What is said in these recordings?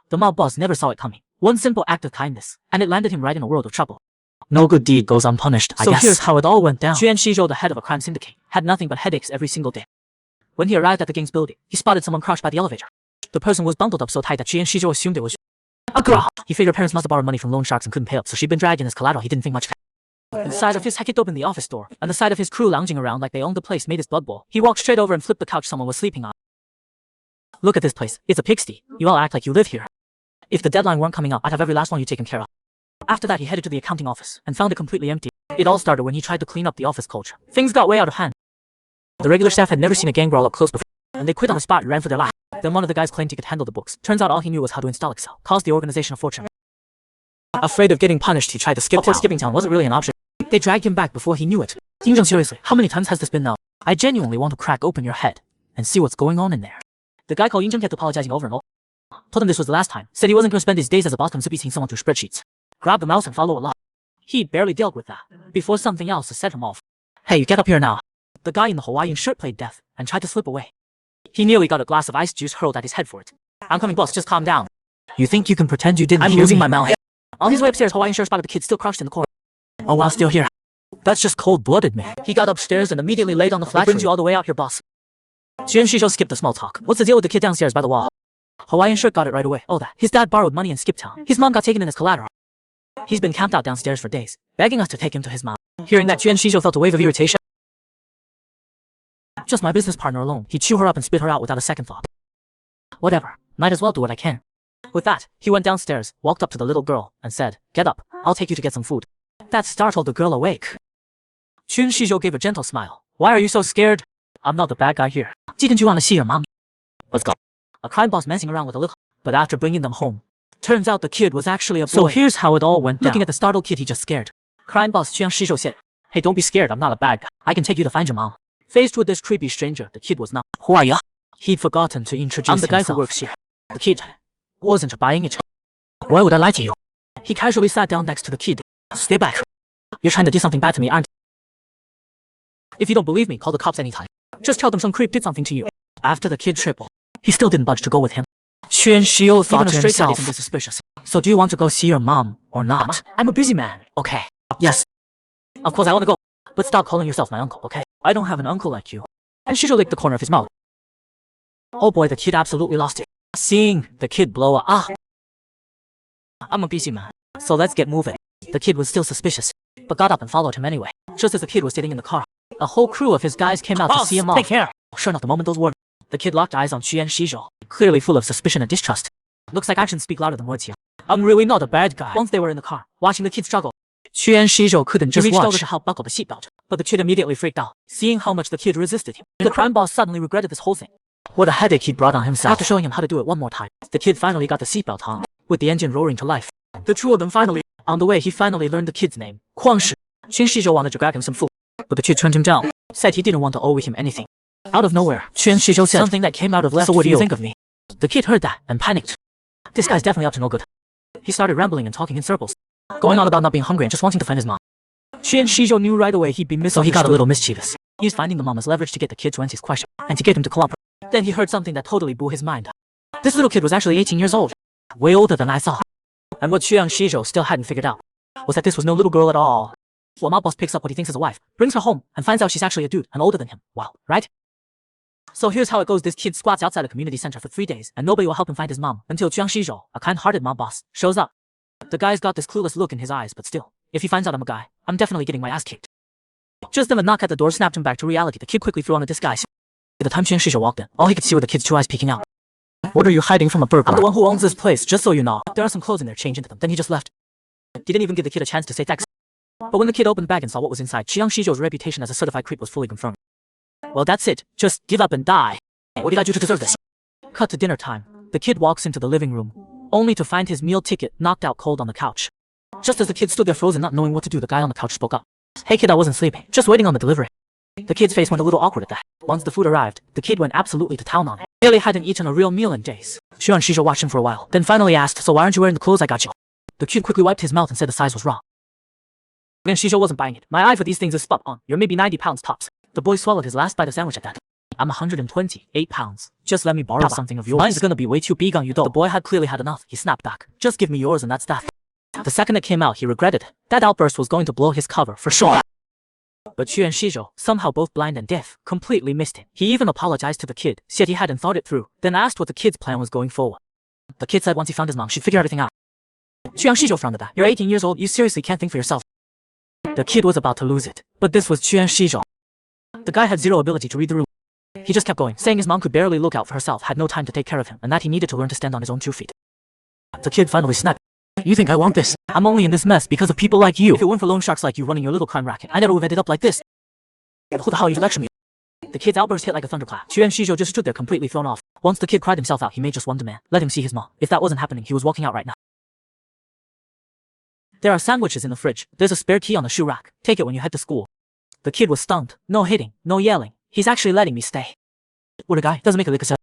The mob boss never saw it coming. One simple act of kindness, and it landed him right in a world of trouble. No good deed goes unpunished, I guess. So here's how it all went down. Xuan Shizhou, the head of a crime syndicate, had nothing but headaches every single day. When he arrived at the gang's building, he spotted someone crushed by the elevator. The person was bundled up so tight that Xuan Shizhou assumed it was a girl. He figured her parents must have borrowed money from loan sharks and couldn't pay up, so she'd been dragged in as collateral. He didn't think much of it. The sight of his kicked open the office door, and the sight of his crew lounging around like they owned the place made his blood boil. He walked straight over and flipped the couch someone was sleeping on. Look at this place. It's a pigsty. You all act like you live here. If the deadline weren't coming up, I'd have every last one you taken care of. After that, he headed to the accounting office and found it completely empty. It all started when he tried to clean up the office culture. Things got way out of hand. The regular staff had never seen a gang brawl up close before, and they quit on the spot and ran for their life. Then one of the guys claimed he could handle the books. Turns out all he knew was how to install Excel. Caused the organization a fortune. Afraid of getting punished, he tried to skip town. Skipping town wasn't really an option. They dragged him back before he knew it. Seriously, how many times has this been now? I genuinely want to crack open your head and see what's going on in there. The guy called Yingjun kept apologizing over and over. Told him this was the last time. Said he wasn't going to spend his days as a boss seeing someone through spreadsheets. Grab the mouse and follow a lot. He'd barely dealt with that before something else set him off. Hey, you get up here now. The guy in the Hawaiian shirt played death and tried to slip away. He nearly got a glass of ice juice hurled at his head for it. I'm coming, boss, just calm down. You think you can pretend you didn't hear me? I'm losing my mouth. On his way upstairs, Hawaiian shirt spotted the kid still crouched in the corner. Oh wow, still here. That's just cold-blooded, man. He got upstairs and immediately laid on the flat. Brings you all the way out here, boss. Xuan Shizhou skipped the small talk. What's the deal with the kid downstairs by the wall? Hawaiian shirt got it right away. Oh, that. His dad borrowed money in Skip Town. His mom got taken in as collateral. He's been camped out downstairs for days, begging us to take him to his mom. Hearing that, Xuan Shizhou felt a wave of irritation. Just my business partner alone. He'd chew her up and spit her out without a second thought. Whatever. Might as well do what I can. With that, he went downstairs, walked up to the little girl, and said, "Get up. I'll take you to get some food." That startled the girl awake. Xuan Shizhou gave a gentle smile. Why are you so scared? I'm not the bad guy here. Didn't you want to see your mom? Let's go. A crime boss messing around with a little, but after bringing them home, turns out the kid was actually a boy. So here's how it all went down. Looking at the startled kid, he just scared. Crime boss Xuan Shizhou said, "Hey, don't be scared. I'm not a bad guy. I can take you to find your mom." Faced with this creepy stranger, the kid was not. Who are you? He'd forgotten to introduce himself. I'm the guy who works here. The kid wasn't buying it. Why would I lie to you? He casually sat down next to the kid. Stay back. You're trying to do something bad to me, aren't you? If you don't believe me, call the cops anytime. Just tell them some creep did something to you. After the kid tripled, he still didn't budge to go with him. Xuan Shizhou thought to himself, isn't this suspicious? So do you want to go see your mom or not? I'm a busy man. Okay. Yes. Of course I want to go. But stop calling yourself my uncle, okay? I don't have an uncle like you. And Shizhou licked the corner of his mouth. Oh boy, the kid absolutely lost it. Seeing the kid blow up. I'm a busy man, so let's get moving. The kid was still suspicious, but got up and followed him anyway. Just as the kid was sitting in the car, a whole crew of his guys came out to see him off. Take care. Sure enough, the moment those words, the kid locked eyes on Xuan Shizhou, clearly full of suspicion and distrust. Looks like actions speak louder than words here. I'm really not a bad guy. Once they were in the car, watching the kid struggle, Xuan Shizhou couldn't just watch. He reached over to help buckle the seatbelt, but the kid immediately freaked out, seeing how much the kid resisted him. The crime boss suddenly regretted this whole thing. What a headache he'd brought on himself. After showing him how to do it one more time, the kid finally got the seatbelt on, with the engine roaring to life. The two of them finally. On the way, he finally learned the kid's name, Kuang Shi. Xuan Shizhou wanted to grab him some food, but the kid turned him down, said he didn't want to owe him anything. Out of nowhere, Xuan Shizhou said something that came out of left field. So what do you think of me? The kid heard that and panicked. This guy's definitely up to no good. He started rambling and talking in circles, going on about not being hungry and just wanting to find his mom. Xuan Shizhou knew right away he'd be misunderstood. So he got a little mischievous. He was finding the mom as leverage to get the kid to answer his question, and to get him to cooperate. Then he heard something that totally blew his mind. This little kid was actually 18 years old, way older than I thought. And what Xuan Shizhou still hadn't figured out was that this was no little girl at all. Well, mob boss picks up what he thinks is a wife, brings her home, and finds out she's actually a dude and older than him. Wow, right? So here's how it goes. This kid squats outside a community center for 3 days, and nobody will help him find his mom until Xuan Shizhou, a kind-hearted mob boss, shows up. The guy's got this clueless look in his eyes, but still, if he finds out I'm a guy, I'm definitely getting my ass kicked. Just then a knock at the door snapped him back to reality. The kid quickly threw on a disguise. By the time Xuan Shizhou walked in, all he could see were the kid's 2 eyes peeking out. What are you hiding from a burglar? I'm the one who owns this place, just so you know. There are some clothes in there, change into them. Then he just left. He didn't even give the kid a chance to say thanks. But when the kid opened the bag and saw what was inside, Xuan Shizhou's reputation as a certified creep was fully confirmed. Well, that's it. Just give up and die. What did I do to deserve this? Cut to dinner time. The kid walks into the living room, only to find his meal ticket knocked out cold on the couch. Just as the kid stood there frozen, not knowing what to do, the guy on the couch spoke up. Hey kid, I wasn't sleeping, just waiting on the delivery. The kid's face went a little awkward at that. Once the food arrived, the kid went absolutely to town on it. Nearly hadn't eaten a real meal in days. Xuan Shizhou watched him for a while, then finally asked, so why aren't you wearing the clothes I got you? The kid quickly wiped his mouth and said the size was wrong. Xuan Shizhou wasn't buying it. My eye for these things is spot on. You're maybe 90 pounds tops. The boy swallowed his last bite of sandwich at that. I'm 128 pounds. Just let me borrow something of yours. Mine's gonna be way too big on you though. The boy had clearly had enough. He snapped back. Just give me yours and that's that. The second it came out, he regretted it. That outburst was going to blow his cover for sure. But Xu and Shizhou, somehow both blind and deaf, completely missed it. He even apologized to the kid, said he hadn't thought it through, then asked what the kid's plan was going forward. The kid said once he found his mom, she'd figure everything out. Xu and Shizhou frowned at that. You're 18 years old, you seriously can't think for yourself. The kid was about to lose it, but this was Xu and Shizhou. The guy had zero ability to read the room. He just kept going, saying his mom could barely look out for herself, had no time to take care of him, and that he needed to learn to stand on his own 2 feet. The kid finally snapped. You think I want this? I'm only in this mess because of people like you. If it weren't for loan sharks like you running your little crime racket, I never would have ended up like this. Who the hell are you to lecture me? The kid's outburst hit like a thunderclap. Xu and Shizhou just stood there completely thrown off. Once the kid cried himself out, he made just one demand. Let him see his mom. If that wasn't happening, he was walking out right now. There are sandwiches in the fridge. There's a spare key on the shoe rack. Take it when you head to school. The kid was stunned. No hitting, no yelling. He's actually letting me stay. What a guy. Doesn't make a lick of sense.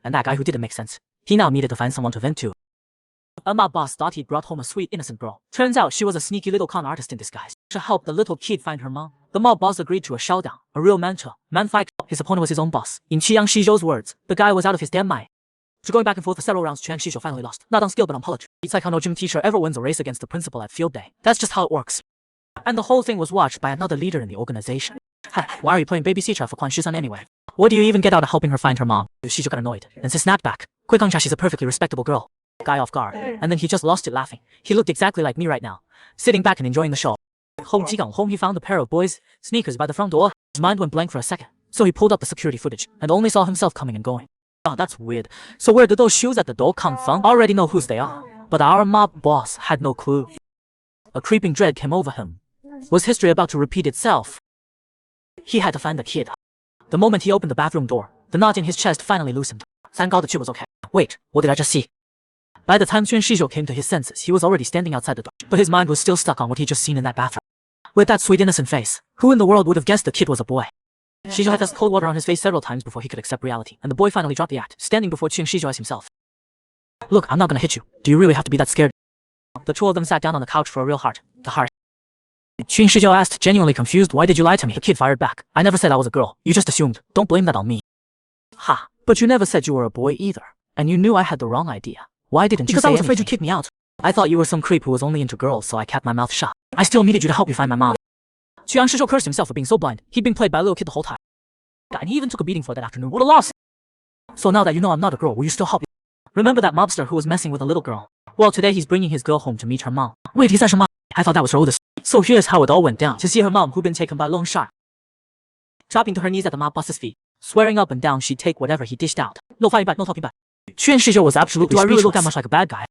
And that guy who didn't make sense. He now needed to find someone to vent to. A mob boss thought he'd brought home a sweet innocent girl. Turns out she was a sneaky little con artist in disguise. To help the little kid find her mom, the mob boss agreed to a showdown, a real mantra, man fight. His opponent was his own boss. In Qiyang Shizhou's words, the guy was out of his damn mind. After going back and forth for several rounds, Qiyang Shizhou finally lost. Not on skill but on politics. It's like how no gym teacher ever wins a race against the principal at field day. That's just how it works. And the whole thing was watched by another leader in the organization. Why are you playing babysitter for Quan Shizan anyway? What do you even get out of helping her find her mom? Shizhou got annoyed and said snapped back. Quick on she's a perfectly respectable girl. Guy off guard, and then he just lost it laughing. He looked exactly like me right now, sitting back and enjoying the show. Home he found a pair of boys' sneakers by the front door. His mind went blank for a second, so he pulled up the security footage and only saw himself coming and going. Oh, that's weird. So where did those shoes at the door come from? Already know whose they are, but our mob boss had no clue. A creeping dread came over him. Was history about to repeat itself? He had to find the kid. The moment he opened the bathroom door, the knot in his chest finally loosened. Thank God the kid was okay. Wait, what did I just see? By the time Xu and Shizhou came to his senses, he was already standing outside the door, but his mind was still stuck on what he'd just seen in that bathroom. With that sweet innocent face, who in the world would have guessed the kid was a boy? Shizhou had to cold water on his face several times before he could accept reality, and the boy finally dropped the act, standing before Qiyang Shizhou as himself. Look, I'm not gonna hit you. Do you really have to be that scared? The two of them sat down on the couch for a real heart to heart. Qiyang Shizhou asked, genuinely confused, why did you lie to me? The kid fired back. I never said I was a girl. You just assumed. Don't blame that on me. Ha, but you never said you were a boy either, and you knew I had the wrong idea. Why didn't you say anything? Because I was afraid you'd kick me out. I thought you were some creep who was only into girls, so I kept my mouth shut. I still needed you to help me find my mom. Qiyang Shizhou cursed himself for being so blind. He'd been played by a little kid the whole time. And he even took a beating for that afternoon. What a loss! So now that you know I'm not a girl, will you still help me? Remember that mobster who was messing with a little girl? Well, today he's bringing his girl home to meet her mom. Wait, he's mom? I thought that was her oldest. So here's how it all went down. To see her mom, who'd been taken by loan shark, dropping to her knees at the mob boss's feet, swearing up and down she'd take whatever he dished out. No fighting back, no talking back. Qiyang Shizhou was absolutely speechless. Do I really look that much like a bad guy?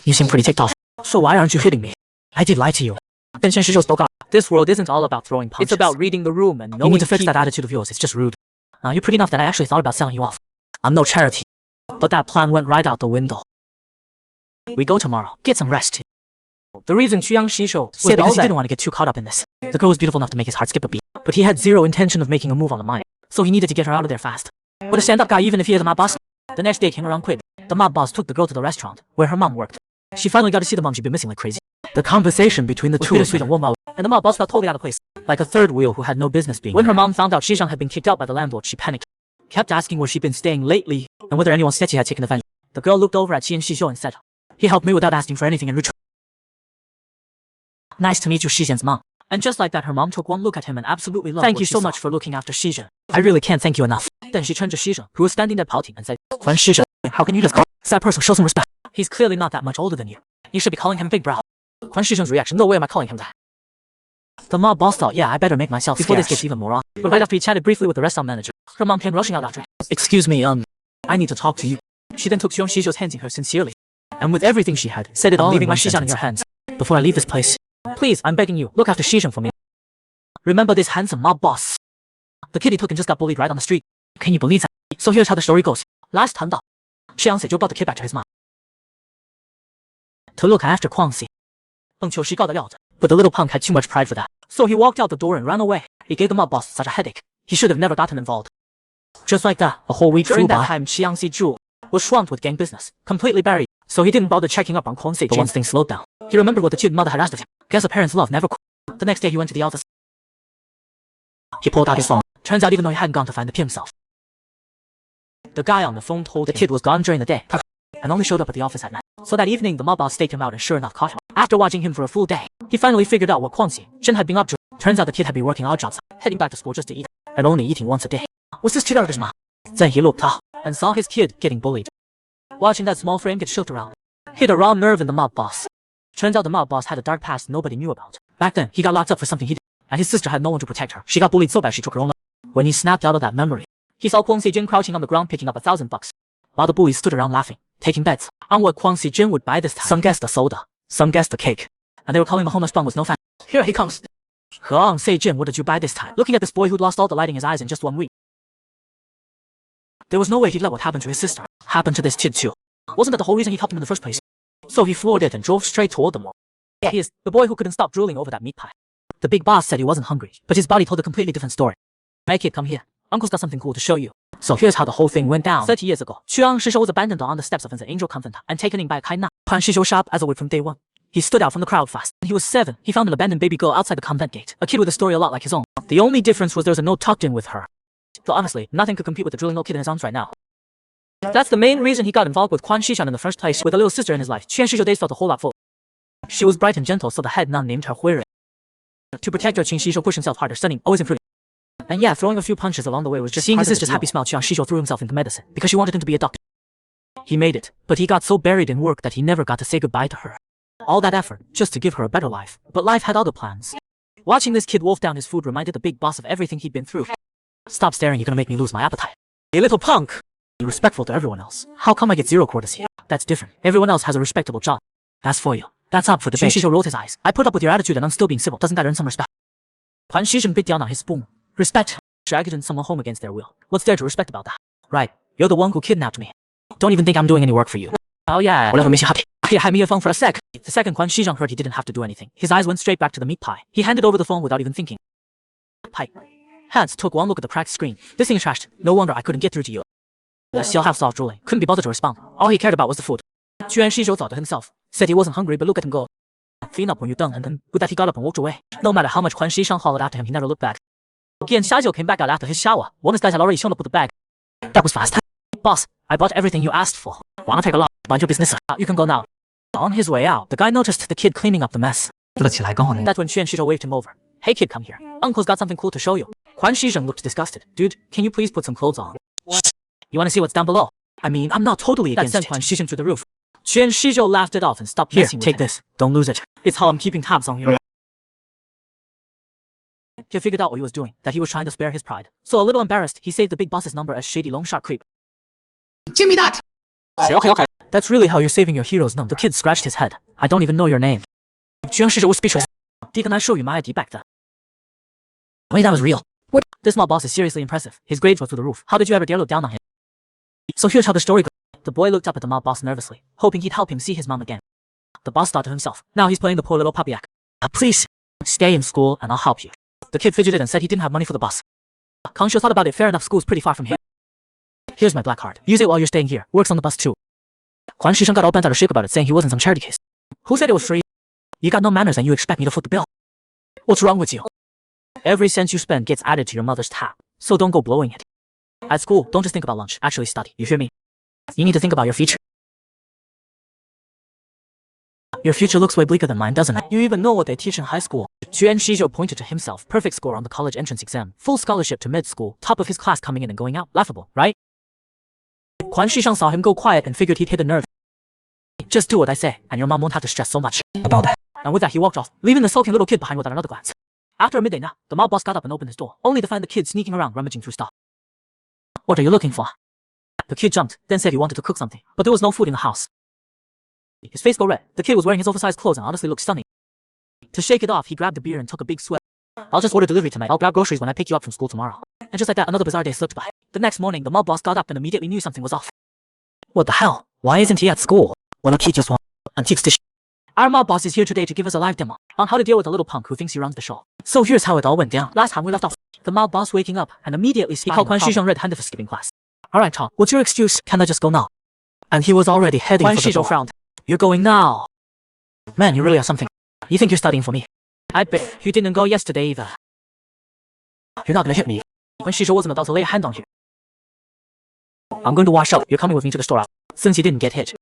You seem pretty ticked off. So why aren't you hitting me? I did lie to you. Then Qiyang Shizhou spoke up. This world isn't all about throwing punches. It's about reading the room and knowing. You need to fix that attitude of yours. It's just rude. You're pretty enough that I actually thought about selling you off. I'm no charity. But that plan went right out the window. We go tomorrow. Get some rest. The reason Qiyang Shizhou said because he didn't want to get too caught up in this. The girl was beautiful enough to make his heart skip a beat, but he had zero intention of making a move on the mine, so he needed to get her out of there fast. But a stand-up guy, even if he is a mob boss. The next day came around quick. The mob boss took the girl to the restaurant, where her mom worked. She finally got to see the mom she'd been missing like crazy. The conversation between the two was sweet and warm, and the mob boss felt totally out of place, like a third wheel who had no business being. When her mom found out Shizhang had been kicked out by the landlord, she panicked. Kept asking where she'd been staying lately, and whether anyone sketchy had taken advantage. The girl looked over at Qiyang Shizhou and said, he helped me without asking for anything in return. Nice to meet you, Shizhan's mom. And just like that, her mom took one look at him and absolutely loved. Thank you so much for looking after Shizhan. I really can't thank you enough. Then she turned to Shizhan, who was standing there pouting, and said, Quan Shizhan, how can you just call that person? Show some respect. He's clearly not that much older than you. You should be calling him Big Bro. Quan Shizhan's reaction, no way am I calling him that. The mob boss thought, yeah, I better make myself before this gets even more off. But right after he chatted briefly with the restaurant manager, her mom came rushing out after him. Excuse me, I need to talk to you. She then took Qiyang Shizhou's hands in her sincerely, and with everything she had, said it all, leaving my Shizhan in your hands. Before I leave this place, please, I'm begging you, look after Shizhan for me. Remember this handsome mob boss. The kid he took and just got bullied right on the street. Can you believe that? So here's how the story goes. Last time, Xiang就 brought the kid back to his mom to look after Guangxi. But the little punk had too much pride for that. So he walked out the door and ran away. It gave the mob boss such a headache. He should have never gotten involved. Just like that, a whole week flew by. During that time, Xiangxi Zhu was swamped with gang business, completely buried. So he didn't bother checking up on Guangxi. But once things slowed down, he remembered what the kid mother had asked of him. Guess a parent's love never quit. The next day he went to the office. He pulled out his phone. Turns out even though he hadn't gone to find the kid himself, The guy on the phone told the kid was gone during the day and only showed up at the office at night. So that evening, the mob boss staked him out and sure enough caught him. After watching him for a full day, he finally figured out what Kwang Jin had been up to. Turns out the kid had been working odd jobs, heading back to school just to eat, and only eating once a day. Was this kid out of his mind? Then he looked up and saw his kid getting bullied. Watching that small frame get shook around hit a raw nerve in the mob boss. Turns out the mob boss had a dark past nobody knew about. Back then, he got locked up for something he did, and his sister had no one to protect her. She got bullied so bad she took her own life. When he snapped out of that memory, he saw Kwang Jin crouching on the ground picking up $1,000, while the bullies stood around laughing, taking bets on what Kwang Jin would buy this time. Some guessed the soda, some guessed the cake, and they were calling the homeless bum with no fan. Here he comes. Kwang Jin, what did you buy this time? Looking at this boy who'd lost all the light in his eyes in just 1 week. There was no way he'd let what happened to his sister happen to this kid too. Wasn't that the whole reason he helped him in the first place? So he floored it and drove straight toward them all. Yeah, he is the boy who couldn't stop drooling over that meat pie. The big boss said he wasn't hungry, but his body told a completely different story. Hey kid, come here. Uncle's got something cool to show you. So here's how the whole thing went down. 30 years ago, Chuang Shishou was abandoned on the steps of an angel convent and taken in by a kind Pan Shishou shop as a wit from day one. He stood out from the crowd fast. When he was 7, he found an abandoned baby girl outside the convent gate, a kid with a story a lot like his own. The only difference was there was a note tucked in with her. So honestly, nothing could compete with the drooling little kid in his arms right now. That's the main reason he got involved with Quan Shishan in the first place. With a little sister in his life, Chuan Shishou days felt a whole lot full. She was bright and gentle, so the head nun named her Huiren. To protect her, Qin Shishou pushed himself harder, studying, always improving. And yeah, throwing a few punches along the way was just seeing his sister's happy smile. Chuan Shishou threw himself into medicine because she wanted him to be a doctor. He made it, but he got so buried in work that he never got to say goodbye to her. All that effort, just to give her a better life. But life had other plans. Watching this kid wolf down his food reminded the big boss of everything he'd been through. Stop staring, you're gonna make me lose my appetite. You little punk! Be respectful to everyone else. How come I get 0 courtesy? That's different. Everyone else has a respectable job. As for you, that's up for debate. Qin Shishou rolled his eyes. I put up with your attitude and I'm still being civil. Doesn't that earn some respect? Quan Shishan bit down on his spoon. Respect? Dragging someone home against their will. What's there to respect about that? Right. You're the one who kidnapped me. Don't even think I'm doing any work for you. Oh yeah. Whatever makes you happy. He had me a phone for a sec. The second Quan Shishan heard he didn't have to do anything. His eyes went straight back to the meat pie. He handed over the phone without even thinking. Pie. Hans took one look at the cracked screen. This thing is trashed. No wonder I couldn't get through to you. The Xiao half stopped drooling. Couldn't be bothered to respond. All he cared about was the food. Quan Shishou thought to himself. Said he wasn't hungry, but look at him go. Feet up when you're done, and then with that he got up and walked away. No matter how much Quan Shishan hollered after him, he never looked back. Again, Xiajiu came back out after his shower. One of his guys had already shown up with the bag. That was fast. Boss, I bought everything you asked for. Wanna take a lot? Mind your business. You can go now. On his way out, the guy noticed the kid cleaning up the mess. That's when Quan Shishou waved him over. Hey kid, come here. Uncle's got something cool to show you. Quan Shishan looked disgusted. Dude, can you please put some clothes on? What? You wanna see what's down below? I mean, I'm not totally against it. That sent Quan Shishan through the roof. Quan Shishou laughed it off and stopped messing with it. Here, take this. Don't lose it. It's how I'm keeping tabs on you. He figured out what he was doing, that he was trying to spare his pride. So a little embarrassed, he saved the big boss's number as Shady Long Shot Creep. Give me that! Okay. That's really how you're saving your hero's number. The kid scratched his head. I don't even know your name. Quan Shishou was speechless. Didn't I show you my ID back then? Wait, that was real. What? This mob boss is seriously impressive. His grades were through the roof. How did you ever dare look down on him? So here's how the story goes. The boy looked up at the mob boss nervously, hoping he'd help him see his mom again. The boss thought to himself, now he's playing the poor little puppy act. Please, stay in school and I'll help you. The kid fidgeted and said he didn't have money for the bus. Kang Shu thought about it. Fair enough, school's pretty far from here. Here's my black card. Use it while you're staying here. Works on the bus too. Quan Shishan got all bent out of shape about it, saying he wasn't some charity case. Who said it was free? You got no manners and you expect me to foot the bill. What's wrong with you? Every cent you spend gets added to your mother's tab, so don't go blowing it. At school, don't just think about lunch, actually study. You hear me? You need to think about your future. Your future looks way bleaker than mine, doesn't it? You even know what they teach in high school. Quan Shishou pointed to himself. Perfect score on the college entrance exam. Full scholarship to med school. Top of his class coming in and going out. Laughable, right? Quan Shishan saw him go quiet and figured he'd hit a nerve. Just do what I say, and your mom won't have to stress so much about that. And with that, he walked off, leaving the sulking little kid behind without another glance. After a midday nap, the mob boss got up and opened his door, only to find the kid sneaking around rummaging through stuff. What are you looking for? The kid jumped, then said he wanted to cook something, but there was no food in the house. His face got red. The kid was wearing his oversized clothes and honestly looked stunning. To shake it off, he grabbed the beer and took a big swig. I'll just order delivery tonight. I'll grab groceries when I pick you up from school tomorrow. And just like that, another bizarre day slipped by. The next morning, the mob boss got up and immediately knew something was off. What the hell? Why isn't he at school? Well, he just wants antiques to Our mob boss is here today to give us a live demo on how to deal with a little punk who thinks he runs the show. So here's how it all went down. Last time we left off, the mob boss waking up and immediately he called Quan Shishan red-handed for skipping class. Alright, Chong, what's your excuse? Can I just go now? And he was already heading for the door. Frowned. You're going now. Man, you really are something. You think you're studying for me? I bet you didn't go yesterday either. You're not gonna hit me. Quan Shishan wasn't about to lay a hand on you. I'm going to wash up. You're coming with me to the store since he didn't get hit.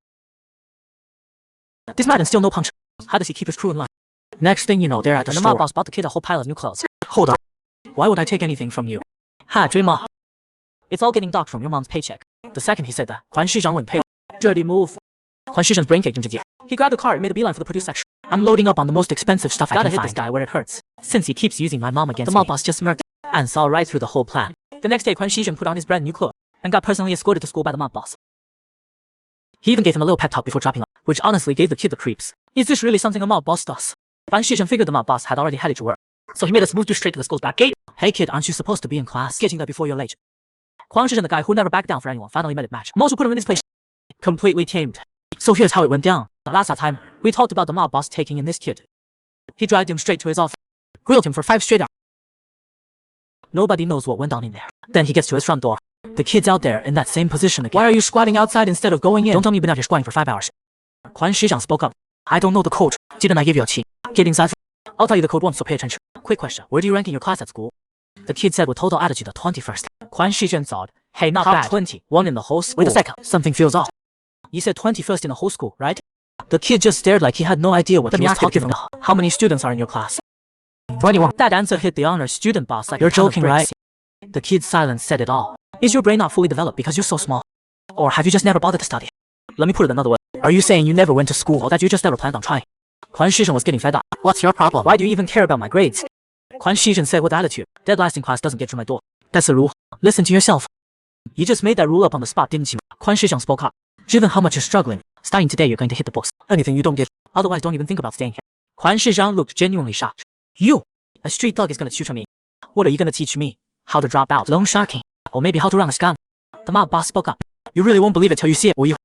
This madman still no punch. How does he keep his crew in line? Next thing you know, they're at the store. The mob boss bought the kid a whole pile of new clothes. Hold on. Why would I take anything from you? Ha, dream on. It's all getting docked from your mom's paycheck. The second he said that, Huan Shizhang went pale. Dirty move. Huan Shizhang's brain caked into gear. He grabbed the car and made a beeline for the produce section. I'm loading up on the most expensive stuff I can find. Gotta hit this guy where it hurts. Since he keeps using my mom against me. The mob boss just smirked and saw right through the whole plan. The next day, Huan Shizhang put on his brand new clothes and got personally escorted to school by the mob boss. He even gave him a little pep talk before dropping off, which honestly gave the kid the creeps. Is this really something a mob boss does? Huan Shizhang figured the mob boss had already headed to work, so he made us move you straight to the school's back gate. Hey kid, aren't you supposed to be in class? Getting there before you're late. Huan Shizhang, the guy who never backed down for anyone, finally met it match. Most put him in his place. Completely tamed. So here's how it went down. The last time, we talked about the mob boss taking in this kid. He dragged him straight to his office, grilled him for 5 straight hours. Nobody knows what went on in there. Then he gets to his front door. The kid's out there in that same position again. Why are you squatting outside instead of going in? Don't tell me you've been out here squatting for 5 hours. Huan Shizhang spoke up. I don't know the code. Didn't I give you a key? Get inside. I'll tell you the code once, so pay attention. Quick question. Where do you rank in your class at school? The kid said with total attitude the 21st. Huan Shizhang thought, hey, not bad. 20. One in the whole school. Wait a second. Something feels off. You said 21st in the whole school, right? The kid just stared like he had no idea what he was talking about. How many students are in your class? 21. That answer hit the honor student boss like you're joking, right? The kid's silence said it all. Is your brain not fully developed because you're so small? Or have you just never bothered to study? Let me put it another way. Are you saying you never went to school or that you just never planned on trying? Huan Shizhang was getting fed up. What's your problem? Why do you even care about my grades? Huan Shizhang said with attitude. Dead last in class doesn't get through my door. That's a rule. Listen to yourself. You just made that rule up on the spot, didn't you? Huan Shizhang spoke up. Given how much you're struggling, starting today you're going to hit the books. Anything you don't get. Otherwise don't even think about staying here. Huan Shizhang looked genuinely shocked. You! A street dog is going to tutor me. What are you going to teach me? How to drop out loan sharking? Or maybe how to run a scam? The mob boss spoke up. You really won't believe it till you see it, will you?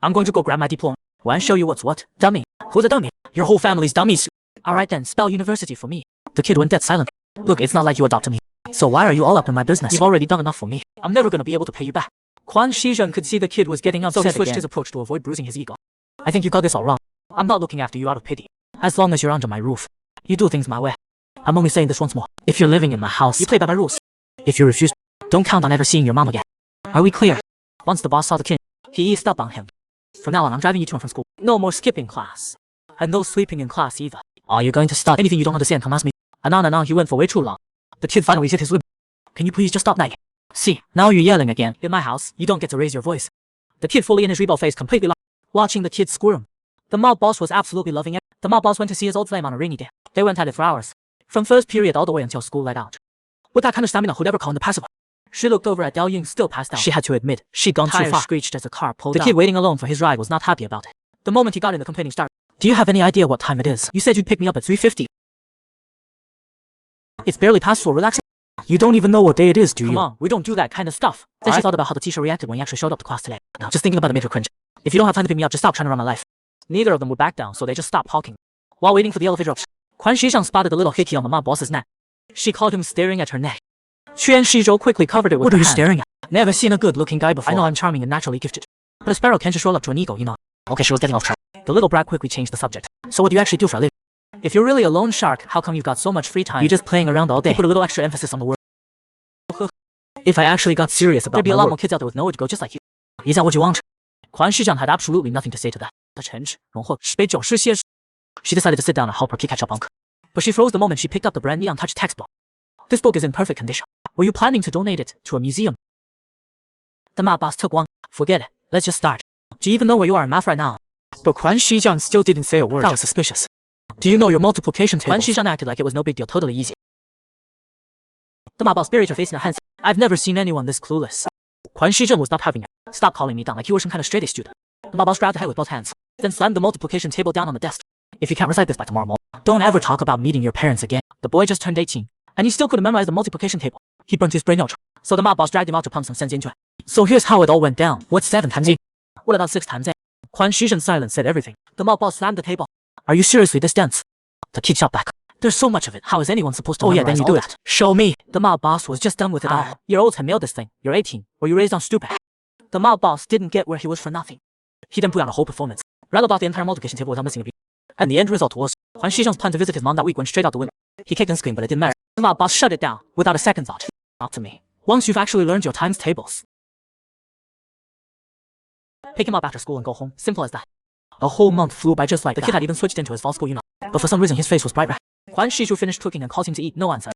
I'm going to go grab my diploma and show you what's what. Dummy. Who's a dummy? Your whole family's dummies. Alright then, spell university for me. The kid went dead silent. Look, it's not like you adopted me. So why are you all up in my business? You've already done enough for me. I'm never going to be able to pay you back. Huan Shizhang could see the kid was getting upset, so he switched his approach to avoid bruising his ego. I think you got this all wrong. I'm not looking after you out of pity. As long as you're under my roof, you do things my way. I'm only saying this once more. If you're living in my house, you play by my rules. If you refuse, don't count on ever seeing your mom again. Are we clear? Once the boss saw the kid, he eased up on him. From now on, I'm driving you to and from school. No more skipping class. And no sleeping in class either. Are you going to start? Anything you don't understand, come ask me. And he went for way too long. The kid finally hit his lip. Can you please just stop nagging? See, now you're yelling again. In my house, you don't get to raise your voice. The kid fully in his rebel face completely lost, watching the kid squirm. The mob boss was absolutely loving it. The mob boss went to see his old flame on a rainy day. They went at it for hours. From first period all the way until school let out. With that kind of stamina, who'd ever call him the passive? She looked over at Diao Ying still passed out. She had to admit, she'd gone too far. Screeched as the car pulled out. The kid waiting alone for his ride was not happy about it. The moment he got in, the complaining started. Do you have any idea what time it is? You said you'd pick me up at 3:50. It's barely past 4, relax. You don't even know what day it is, do you? Come on, we don't do that kind of stuff. Then she thought about how the teacher reacted when he actually showed up to class today. Just thinking about it made her cringe. If you don't have time to pick me up, just stop trying to run my life. Neither of them would back down, so they just stopped talking. While waiting for the elevator up, Huan Shizhang spotted the little hickey on the mob boss's neck. She caught him staring at her neck. Quan Shizhou quickly covered it with her hand. What are you staring at? Never seen a good-looking guy before. I know I'm charming and naturally gifted, but a sparrow can't just roll up to an ego, you know. Okay, she was getting off track. The little brat quickly changed the subject. So what do you actually do for a living? If you're really a loan shark, how come you've got so much free time? You're just playing around all day. He put a little extra emphasis on the word. If I actually got serious about there'd be a lot more kids out there with nowhere to go just like you. Is that what you want? Huan Shizhang had absolutely nothing to say to that. She decided to sit down and help her kid catch up on. But she froze the moment she picked up the brand new untouched textbook. This book is in perfect condition. Were you planning to donate it to a museum? The mob boss took one. Forget it. Let's just start. Do you even know where you are in math right now? But Huan Shizhang still didn't say a word. That was suspicious. Do you know your multiplication table? Huan Shizhang acted like it was no big deal, totally easy. The mob boss buried her face in her hands. I've never seen anyone this clueless. Huan Shizhang was not having it. Stop calling me down like you were some kind of straight-A student. The mob boss grabbed her head with both hands, then slammed the multiplication table down on the desk. If you can't recite this by tomorrow morning, don't ever talk about meeting your parents again. The boy just turned 18, and he still couldn't memorize the multiplication table. He burnt his brain out, so the mob boss dragged him out to pump some sense into it. So here's how it all went down. What's 7 times 8? What about 6 times 8? Huan Shizhang's silence said everything. The mob boss slammed the table. Are you seriously this dense? The kid shot back. There's so much of it. How is anyone supposed to memorize? Oh yeah, then you do it. Show me. The mob boss was just done with it all. You're old to nail this thing. You're 18. Were you raised on stupid? The mob boss didn't get where he was for nothing. He then put out a whole performance, rattled off the entire multiplication table without missing a beat. And the end result was, Huan Shizhang's plan to visit his mom that week went straight out the window. He kicked and screamed, but it didn't matter. The mob boss shut it down, without a second thought. Not to me. Once you've actually learned your times tables, Pick him up after school and go home. Simple as that. A whole month flew by just like that. The kid had even switched into his fall school uniform. But for some reason his face was bright red. Quan Shizhu finished cooking and called him to eat. No answer.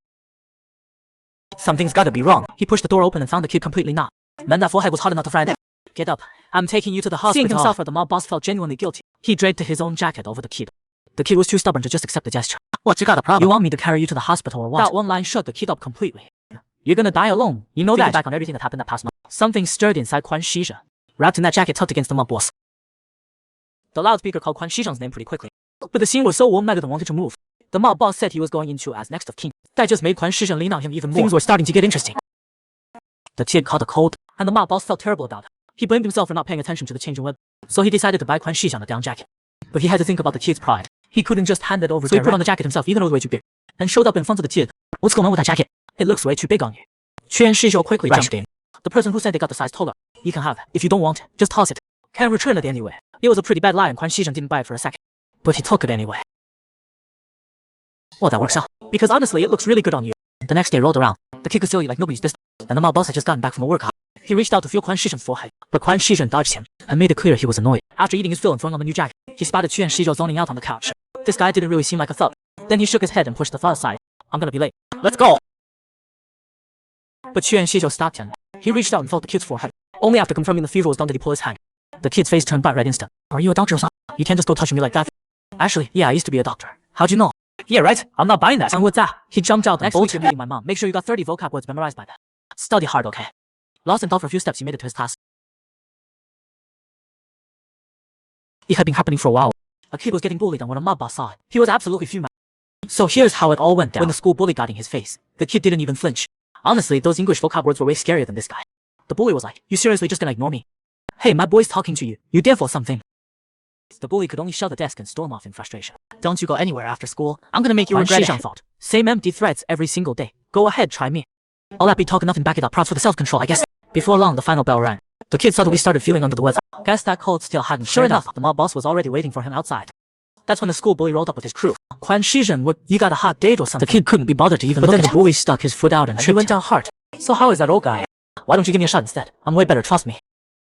Something's gotta be wrong. He pushed the door open and found the kid completely not. Man, that forehead was hot enough to fry them. Get up. I'm taking you to the hospital. Seeing himself or the mob boss felt genuinely guilty. He draped his own jacket over the kid. The kid was too stubborn to just accept the gesture. What, you got a problem? You want me to carry you to the hospital or what? That one line shut the kid up completely. You're gonna die alone. You know that. Back on everything that happened that past month. Something stirred inside Quan Shizhen. Wrapped in that jacket tucked against the mob boss. The loudspeaker called Quan Shizhen's name pretty quickly. But the scene was so warm neither wanted to move. The mob boss said he was going into as next of kin. That just made Quan Shizhen lean on him even more. Things were starting to get interesting. The kid caught a cold, and the mob boss felt terrible about it. He blamed himself for not paying attention to the changing weather. So he decided to buy Quan Shizhen a down jacket. But he had to think about the kid's pride. He couldn't just hand it over to him. So he put on the jacket himself even though it was way too big. And showed up in front of the kid. What's going on with that jacket? It looks way too big on you. Quan Shizhen quickly jumped in. The person who said they got the size told her, you can have it. If you don't want it, just toss it. Can't return it anyway. It was a pretty bad lie and Quan Shizhen didn't buy it for a second. But he took it anyway. Well, that works out. Because honestly, it looks really good on you. The next day rolled around. The kid could still eat like nobody's business. And the mob boss had just gotten back from a workout. He reached out to feel Quan Shizhen's forehead. But Quan Shizhen dodged him and made it clear he was annoyed. After eating his fill and throwing on the new jacket, he spotted Quan Shizhen zoning out on the couch. This guy didn't really seem like a thug. Then he shook his head and pushed the thought aside. I'm gonna be late. Let's go! But Quan Shizhen stopped him. He reached out and felt the kid's forehead. Only after confirming the fever was done did he pull his hand. The kid's face turned bright red instant. Are you a doctor or something? You can't just go touching me like that. Actually, yeah, I used to be a doctor. How'd you know? Yeah, right? I'm not buying that. And with that, he jumped out and bolted meeting my mom. Make sure you got 30 vocab words memorized by then. Study hard, okay? Lost in thought for a few steps, he made it to his class. It had been happening for a while. A kid was getting bullied and when a mob boss saw it, he was absolutely fuming. So here's how it all went down. When the school bully got in his face, the kid didn't even flinch. Honestly, those English vocab words were way scarier than this guy. The bully was like, you seriously just gonna ignore me? Hey, my boy's talking to you. You dare for something? The bully could only shut the desk and storm off in frustration. Don't you go anywhere after school. I'm gonna make you regret it. Thought. Same empty threats every single day. Go ahead, try me. All that be talking nothing, back it up. Props for the self-control, I guess. Before long, the final bell rang. The kid suddenly started feeling under the weather. Guess that cold still hadn't. Sure enough, the mob boss was already waiting for him outside. That's when the school bully rolled up with his crew. Quan Shizhen, what, you got a hot date or something? The kid couldn't be bothered to even look at him. But then the bully stuck his foot out and tripped. He went down hard. So how is that old guy? Why don't you give me a shot instead? I'm way better, trust me.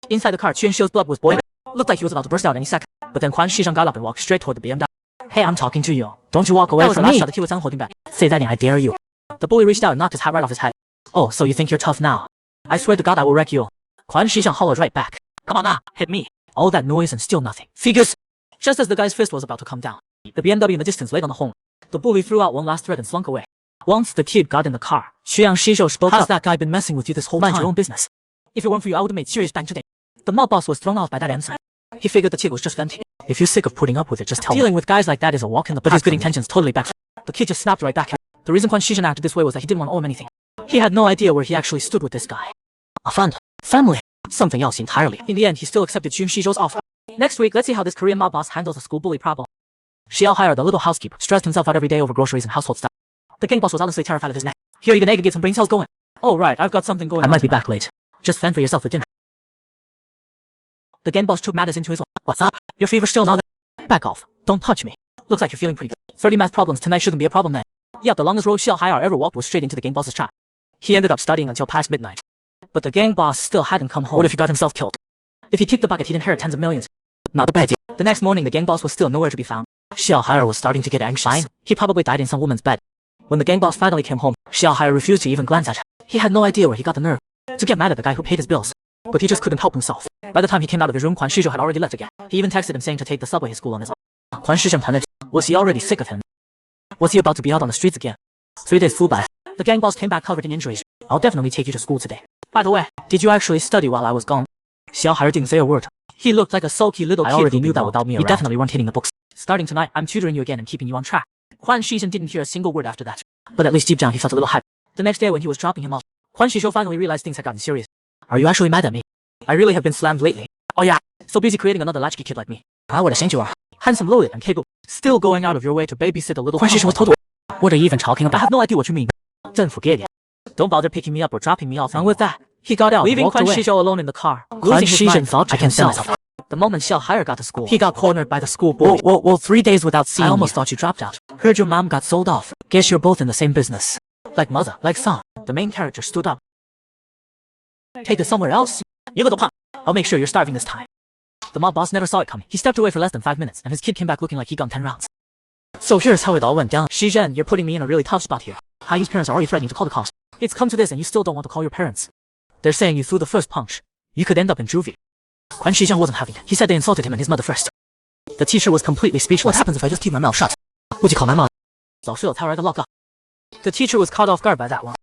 Inside the car, Quan Shizhen's blood was boiling. Looked like he was about to burst out any second. But then Quan Shizhen got up and walked straight toward the BMW. Hey, I'm talking to you. Don't you walk away from me. That was the last shot the kid was holding back. Say that and I dare you. The bully reached out and knocked his hat right off his head. Oh, so you think you're tough now? I swear to God I will wreck you. Quan Shizhen hollered right back. Come on now, hit me. All that noise and still nothing. Figures. Just as the guy's fist was about to come down, the BMW in the distance laid on the horn. The bully threw out one last threat and slunk away. Once the kid got in the car, Quan Shizhen spoke up. Has that guy been messing with you this whole time? Mind your own business. If it weren't for you, I would have made serious bang today. The mob boss was thrown off by that answer. He figured the kid was just venting. If you're sick of putting up with it, just tell me. Dealing with guys like that is a walk in the park. But his good intentions totally backfired. The kid just snapped right back at him. The reason Quan Shizhen acted this way was that he didn't want to owe him anything. He had no idea where he actually stood with this guy. A friend. Family. Something else entirely. In the end, he still accepted Quan Shizhen's offer. Next week, let's see how this Korean mob boss handles a school bully problem. Xiao hired a little housekeeper, stressed himself out every day over groceries and household stuff. The gang boss was honestly terrified of his neck. Here, eat an egg and get some brain cells going. Oh right, I've got something going on. I might be back late. Just fend for yourself for dinner. The gang boss took matters into his own. What's up? Your fever still not there? Back off. Don't touch me. Looks like you're feeling pretty good. 30 math problems tonight shouldn't be a problem then. Yeah, the longest road Xiao Haier ever walked was straight into the gang boss's trap. He ended up studying until past midnight. But the gang boss still hadn't come home. What if he got himself killed? If he kicked the bucket, he'd inherit tens of millions. Not a bad deal. The next morning, the gang boss was still nowhere to be found. Xiao Haier was starting to get anxious. Fine. He probably died in some woman's bed. When the gang boss finally came home, Xiao Haier refused to even glance at her. He had no idea where he got the nerve to get mad at the guy who paid his bills. But he just couldn't help himself. By the time he came out of his room, Quan Shizhen had already left again. He even texted him saying to take the subway to school on his own. Quan Shizhen panicked. Was he already sick of him? Was he about to be out on the streets again? 3 days flew by. The gang boss came back covered in injuries. I'll definitely take you to school today. By the way, did you actually study while I was gone? Xiao Haier didn't say a word. He looked like a sulky little kid. I already knew that without me around. You definitely weren't hitting the books. Starting tonight, I'm tutoring you again and keeping you on track. Quan Shizhen didn't hear a single word after that. But at least deep down he felt a little hype. The next day when he was dropping him off, Quan Shizhen finally realized things had gotten serious. Are you actually mad at me? I really have been slammed lately. Oh yeah, so busy creating another latchkey kid like me. Ah, what a saint you are. Handsome, loaded, and capable. Still going out of your way to babysit a little. Quan Shizhen was total. What are you even talking about? I have no idea what you mean. Then forget it. Don't bother picking me up or dropping me off. And with that, he got out, leaving Quan Shizhen alone in the car. Quan Shizhen thought to himself. The moment Xiao Haier got to school, he got cornered by the school bully. Whoa, 3 days without seeing you. I almost thought you dropped out. Heard your mom got sold off. Guess you're both in the same business. Like mother, like son. The main character stood up. Take it somewhere else. You little punk. I'll make sure you're starving this time. The mob boss never saw it coming. He stepped away for less than 5 minutes, and his kid came back looking like he gunned 10 rounds. So here's how it all went down. Shizhen, you're putting me in a really tough spot here. Hai's parents are already threatening to call the cops. It's come to this and you still don't want to call your parents. They're saying you threw the first punch. You could end up in juvie. Quan Shizhen wasn't having it. He said they insulted him and his mother first. The teacher was completely speechless. What happens if I just keep my mouth shut? Would you call my mom? The teacher was caught off guard by that one.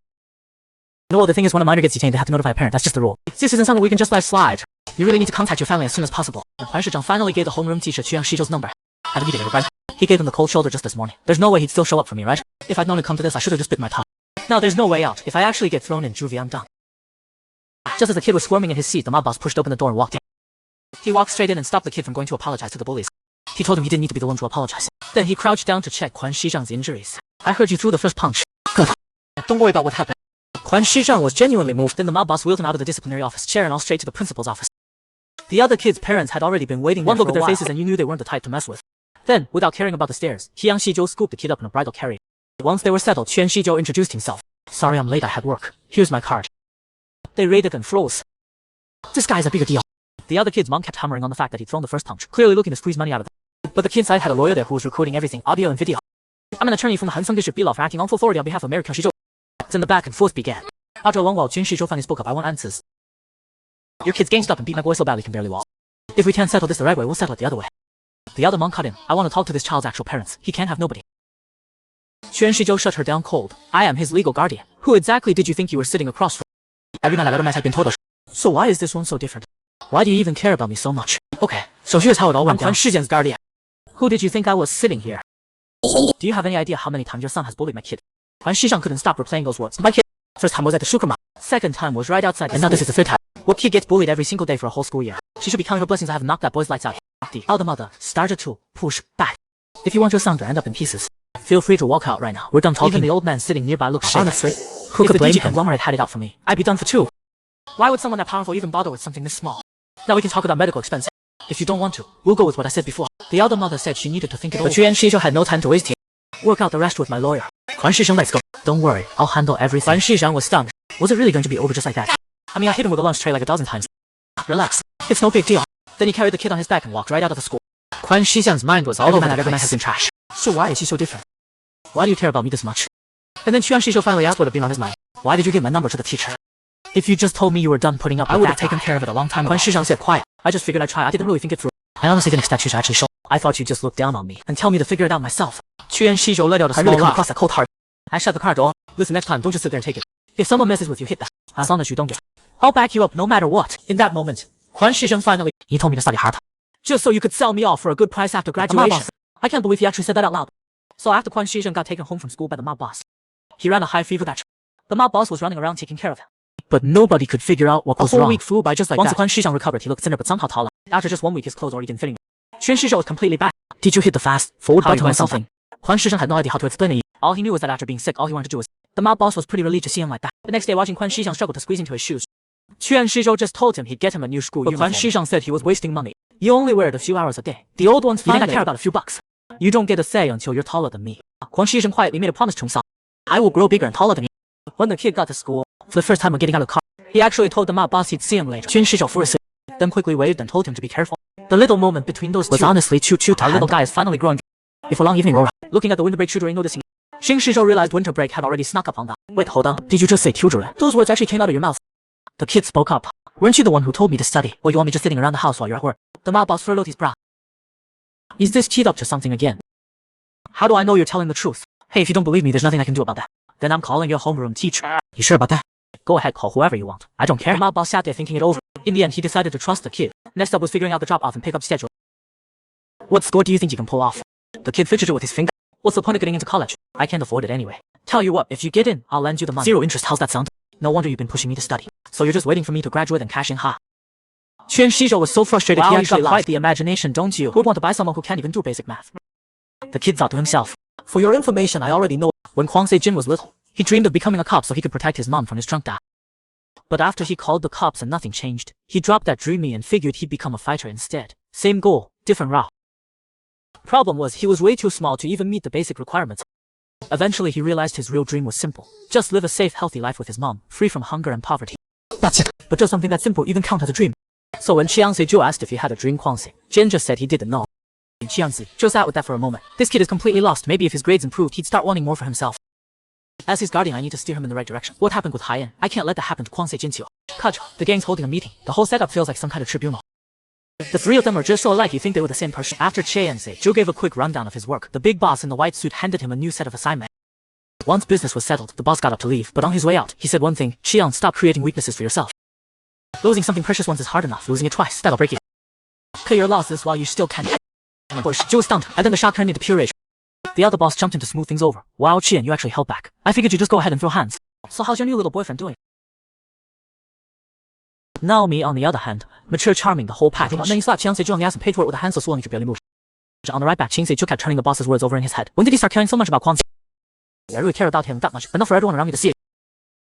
No, the thing is when a minor gets detained, they have to notify a parent. That's just the rule. This isn't something we can just let slide. You really need to contact your family as soon as possible. And Quan Shizhen finally gave the homeroom teacher Chuang Shizhou's number. Haven't you did it, right? He gave him the cold shoulder just this morning. There's no way he'd still show up for me, right? If I'd known it'd come to this, I should've just bit my tongue. Now there's no way out. If I actually get thrown in juvie, I'm done. Just as the kid was squirming in his seat, the mob boss pushed open the door and walked in. He walked straight in and stopped the kid from going to apologize to the bullies. He told him he didn't need to be the one to apologize. Then he crouched down to check Quan Shizhen's injuries. I heard you threw the first punch. Good. Don't worry about what happened. Quan Shizhen was genuinely moved. Then the mob boss wheeled him out of the disciplinary office chair and all straight to the principal's office. The other kids' parents had already been waiting. One look at their faces and you knew they weren't the type to mess with. Then, without caring about the stares, Jiang Shizhou scooped the kid up in a bridal carriage. Once they were settled, Quan Shizhou introduced himself. Sorry I'm late, I had work. Here's my card. They rated and froze. This guy's a bigger deal. The other kid's mom kept hammering on the fact that he'd thrown the first punch, clearly looking to squeeze money out of them. But the kid's side had a lawyer there who was recording everything, audio and video. I'm an attorney from the Hansung District Law for acting on full authority on behalf of Mary Quan Shizhou. Then the back and forth began. After a long while, Quan Shizhou finally spoke up. I want answers. Your kid's ganged up and beat my boy so badly he can barely walk. If we can't settle this the right way, we'll settle it the other way. The other monk cut in. I want to talk to this child's actual parents. He can't have nobody. Quan Shizhou shut her down cold. I am his legal guardian. Who exactly did you think you were sitting across from? Every night I let had been told. So why is this one so different? Why do you even care about me so much? Okay, so here's how it all went down. I'm Quan Shizhen's guardian. Who did you think I was sitting here? Do you have any idea how many times your son has bullied my kid? Quan Shizhen couldn't stop replaying those words. My kid. First time was at the Shukrama. Second time was right outside. And now this is the third time. What kid gets bullied every single day for a whole school year? She should be counting her blessings I have knocked that boy's lights out. The elder mother started to push back. If you want your son to end up in pieces, feel free to walk out right now. We're done talking. Even the old man sitting nearby looks shaky. Honestly, who could blame him? If the conglomerate had it out for me, I'd be done for two. Why would someone that powerful even bother with something this small? Now we can talk about medical expenses. If you don't want to, we'll go with what I said before. The elder mother said she needed to think it over. But Quan Shizhou had no time to waste here. Work out the rest with my lawyer. Quan Shizhen, let's go. Don't worry, I'll handle everything. Quan Shizhen was stunned. Was it really going to be over just like that? I mean, I hit him with a lunch tray like a dozen times. Relax, it's no big deal. Then he carried the kid on his back and walked right out of the school. Quan Shizhen's mind was all over the place. Every man has been trash. So why is he so different? Why do you care about me this much? And then Quan Shizhou finally asked what had been on his mind. Why did you give my number to the teacher? If you just told me you were done putting up with that, I would have taken care of it a long time ago. Quan Shizhen said quiet. I just figured I'd try. I didn't really think it through. I honestly didn't expect you to actually show. I thought you'd just look down on me and tell me to figure it out myself. Quan Shizhou let out a small laugh. I really come across that cold heart. I shut the car door. Listen, next time, don't just sit there and take it. If someone messes with you, hit that. As long as you don't get. I'll back you up no matter what. In that moment, Quan Shizhen finally. He told me to study hard. Just so you could sell me off for a good price after graduation. I can't believe he actually said that out loud. So after Quan Shizhen got taken home from school by the mob boss, he ran a high fever batch. The mob boss was running around taking care of him. But nobody could figure out what was wrong. A whole week flew by just like that. Once Quan Shizhen recovered, he looked thinner but somehow taller. After just 1 week, his clothes already didn't fit him. Quan Shizhen was completely back. Did you hit the fast forward button or something? Quan Shizhen had no idea how to explain it. All he knew was that after being sick, all he wanted to do was. The mob boss was pretty relieved to see him like that. The next day, watching Quan Shizhen struggle to squeeze into his shoes, Quan Shizhou just told him he'd get him a new school uniform. Quan Shizhen said he was wasting money. You only wear it a few hours a day. The old ones fine. You think I care about a few bucks? You don't get a say until you're taller than me. Quan Shizhen quietly made a promise to himself. I will grow bigger and taller than you. When the kid got to school, for the first time when getting out of the car, he actually told the mob boss he'd see him later. Quan Shizhou froze, then quickly waved and told him to be careful. The little moment between those two was honestly choo-choo. Our little guy is finally growing. Before long evening rolled around, looking at the winter break tutoring noticing. Quan Shizhou realized winter break had already snuck up on them. Wait, hold on. Did you just say tutoring? Those words actually came out of your mouth. The kid spoke up. Weren't you the one who told me to study? Or you want me just sitting around the house while you're at work? The mob boss furrowed his brow. Is this kid up to something again? How do I know you're telling the truth? Hey, if you don't believe me, there's nothing I can do about that. Then I'm calling your homeroom teacher. You sure about that? Go ahead, call whoever you want. I don't care. The mob boss sat there thinking it over. In the end, he decided to trust the kid. Next up was figuring out the drop-off and pick-up schedule. What score do you think you can pull off? The kid fidgeted with his finger. What's the point of getting into college? I can't afford it anyway. Tell you what, if you get in, I'll lend you the money. 0 interest, how's that sound? No wonder you've been pushing me to study. So you're just waiting for me to graduate and cash in, huh? Quan Shizhou was so frustrated he actually got quite the imagination, don't you? Who'd want to buy someone who can't even do basic math? The kid thought to himself. For your information, I already know. When Kwang Se-jin was little, he dreamed of becoming a cop so he could protect his mom from his drunk dad. But after he called the cops and nothing changed, he dropped that dreamy and figured he'd become a fighter instead. Same goal, different route. Problem was, he was way too small to even meet the basic requirements. Eventually he realized his real dream was simple. Just live a safe, healthy life with his mom, free from hunger and poverty. That's it. But does something that simple even count as a dream? So when Chiang-se Joe asked if he had a dream Kwang-se, Jin just said he didn't know. Chiang-se Joe sat with that for a moment. This kid is completely lost. Maybe if his grades improved, he'd start wanting more for himself. As his guardian, I need to steer him in the right direction. What happened with Haiyan? I can't let that happen to Kwang-se Jinqiu. Kajou, the gang's holding a meeting. The whole setup feels like some kind of tribunal. The three of them are just so alike you think they were the same person. After Chiang-se Joe gave a quick rundown of his work, the big boss in the white suit handed him a new set of assignments. Once business was settled, the boss got up to leave, but on his way out, he said one thing: Chiang, stop creating weaknesses for yourself. Losing something precious once is hard enough. Losing it twice, that'll break you. Clear your losses while you still can. Push. Joe was stunned, and then the shock turned into pure rage. The other boss jumped in to smooth things over. Wow, Chiang, you actually held back. I figured you'd just go ahead and throw hands. So how's your new little boyfriend doing? Naomi, on the other hand, mature, charming, the whole package. Then he slapped Chiang-se Joe on the ass and paid for it with a hand so swollen he could barely move. On the right back, Chiang-se Joe kept turning the boss's words over in his head. When did he start caring so much about Kwang-se? I really care about him that much, but not for everyone around me to see it.